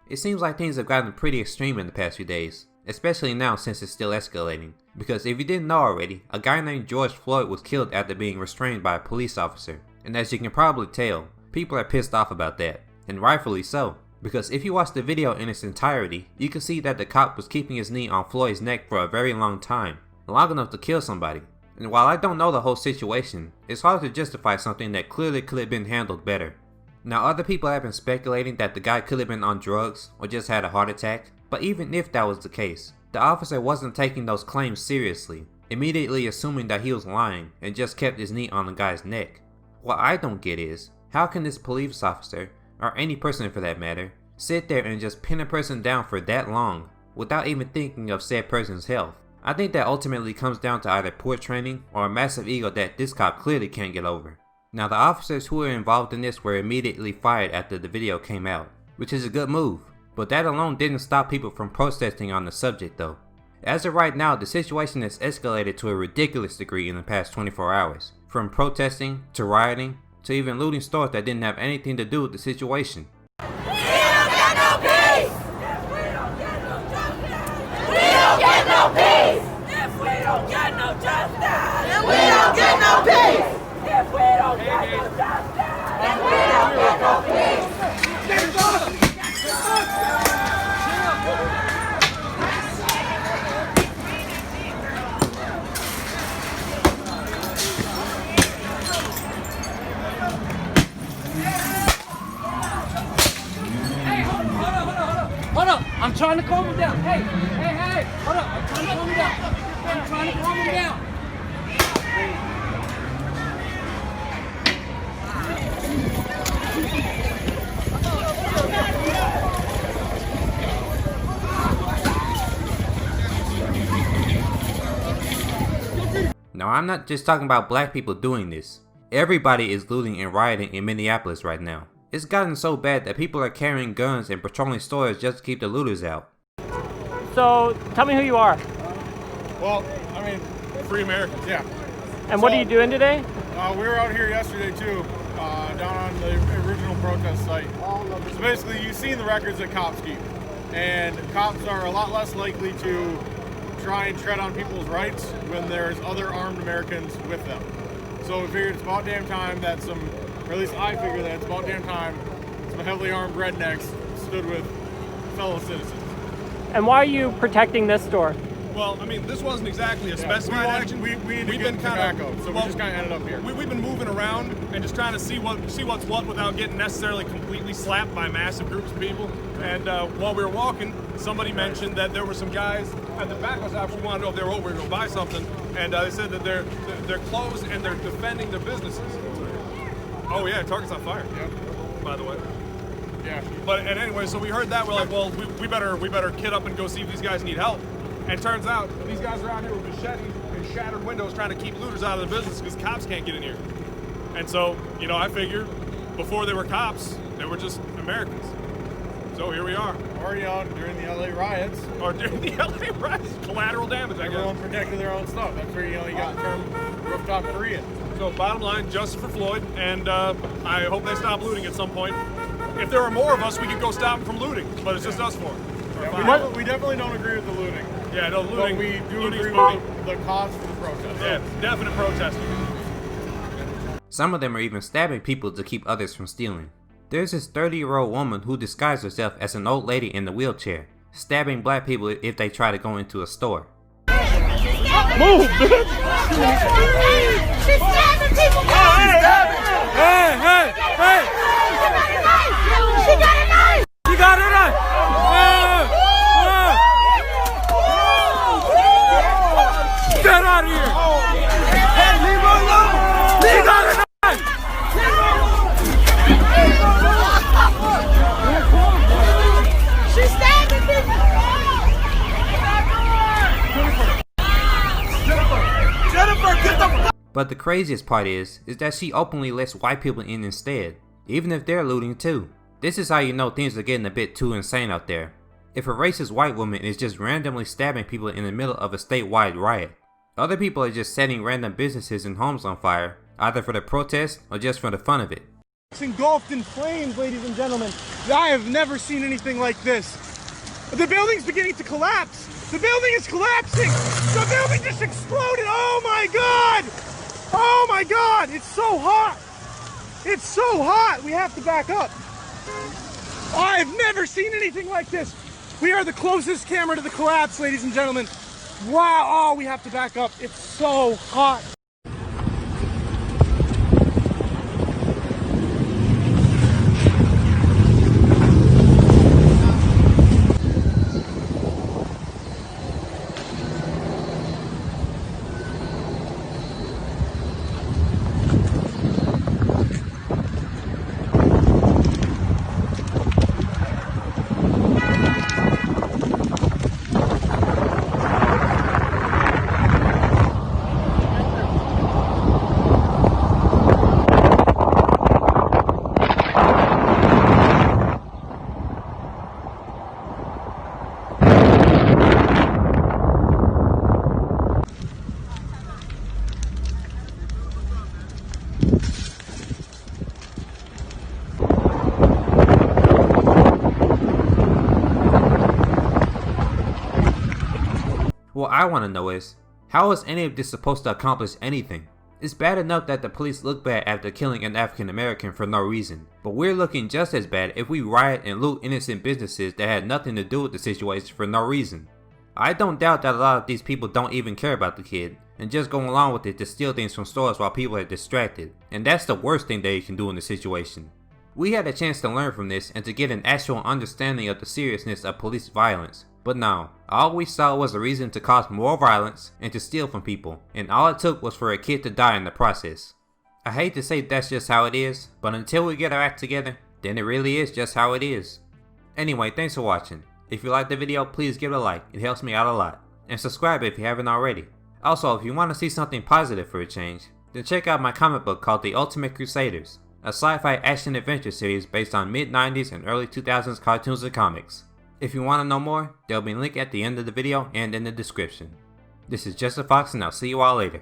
It seems like things have gotten pretty extreme in the past few days, especially now since it's still escalating. Because if you didn't know already, a guy named George Floyd was killed after being restrained by a police officer. And as you can probably tell, people are pissed off about that, and rightfully so. Because if you watch the video in its entirety, you can see that the cop was keeping his knee on Floyd's neck for a very long time, long enough to kill somebody. And while I don't know the whole situation, it's hard to justify something that clearly could have been handled better. Now other people have been speculating that the guy could have been on drugs or just had a heart attack, but even if that was the case, the officer wasn't taking those claims seriously, immediately assuming that he was lying and just kept his knee on the guy's neck. What I don't get is, how can this police officer, or any person for that matter, sit there and just pin a person down for that long without even thinking of said person's health? I think that ultimately comes down to either poor training or a massive ego that this cop clearly can't get over. Now the officers who were involved in this were immediately fired after the video came out, which is a good move, but that alone didn't stop people from protesting on the subject though. As of right now, the situation has escalated to a ridiculous degree in the past 24 hours, from protesting, to rioting, to even looting stores that didn't have anything to do with the situation. We don't get no peace! If we don't get no justice! We don't get no peace! If we don't get no justice! Then we don't get no peace! If we don't get no justice, then we don't get no peace. Hey, hold up. I'm trying to calm him down. Hey, hold up. I'm trying to calm him down. Now I'm not just talking about black people doing this. Everybody is looting and rioting in Minneapolis right now. It's gotten so bad that people are carrying guns and patrolling stores just to keep the looters out. So, tell me who you are. Well, I mean, free Americans, yeah. And what are you doing today? We were out here yesterday too, down on the original protest site. So basically, you've seen the records that cops keep. And cops are a lot less likely to try and tread on people's rights when there's other armed Americans with them. So we figured it's about damn time that or at least I figure that it's about damn time some heavily armed rednecks stood with fellow citizens. And why are you protecting this store? Well, I mean, this wasn't exactly a specified action. We've been tobacco, so we just kind of ended up here. We've been moving around and just trying to see what's what without getting necessarily completely slapped by massive groups of people. And while we were walking, somebody mentioned that there were some guys at the back of us actually wanted to know if they were over here to go buy something, and they said that they're closed and they're defending their businesses. Oh yeah, Target's on fire. Yep. By the way. Yeah. And anyway, so we heard that. We're like, well, we better kid up and go see if these guys need help. And turns out these guys are out here with machetes and shattered windows trying to keep looters out of the business because cops can't get in here. And so, I figured before they were cops, they were just Americans. So here we are. Or during the LA riots. Or during the LA riots, collateral damage, I guess. Everyone protected their own stuff. That's where you got the term rooftop Korean. So bottom line, justice for Floyd, and I hope they stop looting at some point. If there were more of us, we could go stop them from looting, but it's just us four. Yeah, we definitely don't agree with the looting. Yeah, no, looting. But we do agree with the cause for the protest. Yeah, definite protesting. Some of them are even stabbing people to keep others from stealing. There's this 30-year-old woman who disguised herself as an old lady in the wheelchair, stabbing black people if they try to go into a store. Move, bitch! She's stabbing people! Hey! She got a knife! You got it right! Get out of here! Hey, leave her alone! She got it right! She's stabbing people! Jennifer, get the fuck! But the craziest part is that she openly lets white people in instead, even if they're looting too. This is how you know things are getting a bit too insane out there. If a racist white woman is just randomly stabbing people in the middle of a statewide riot, other people are just setting random businesses and homes on fire, either for the protest or just for the fun of it. Engulfed in flames, ladies and gentlemen. I have never seen anything like this. The building's beginning to collapse. The building is collapsing. The building just exploded. Oh my God. Oh my God. It's so hot. It's so hot. We have to back up. I've never seen anything like this. We are the closest camera to the collapse, ladies and gentlemen. Wow. Oh, we have to back up. It's so hot. What I want to know is, how is any of this supposed to accomplish anything? It's bad enough that the police look bad after killing an African American for no reason, but we're looking just as bad if we riot and loot innocent businesses that had nothing to do with the situation for no reason. I don't doubt that a lot of these people don't even care about the kid, and just go along with it to steal things from stores while people are distracted, and that's the worst thing they can do in the situation. We had a chance to learn from this and to get an actual understanding of the seriousness of police violence. But no, all we saw was a reason to cause more violence and to steal from people, and all it took was for a kid to die in the process. I hate to say that's just how it is, but until we get our act together, then it really is just how it is. Anyway, thanks for watching. If you liked the video, please give it a like, it helps me out a lot. And subscribe if you haven't already. Also, if you want to see something positive for a change, then check out my comic book called The Ultimate Crusaders, a sci-fi action-adventure series based on mid-90s and early 2000s cartoons and comics. If you want to know more, there'll be a link at the end of the video and in the description. This is Just a Fox, and I'll see you all later.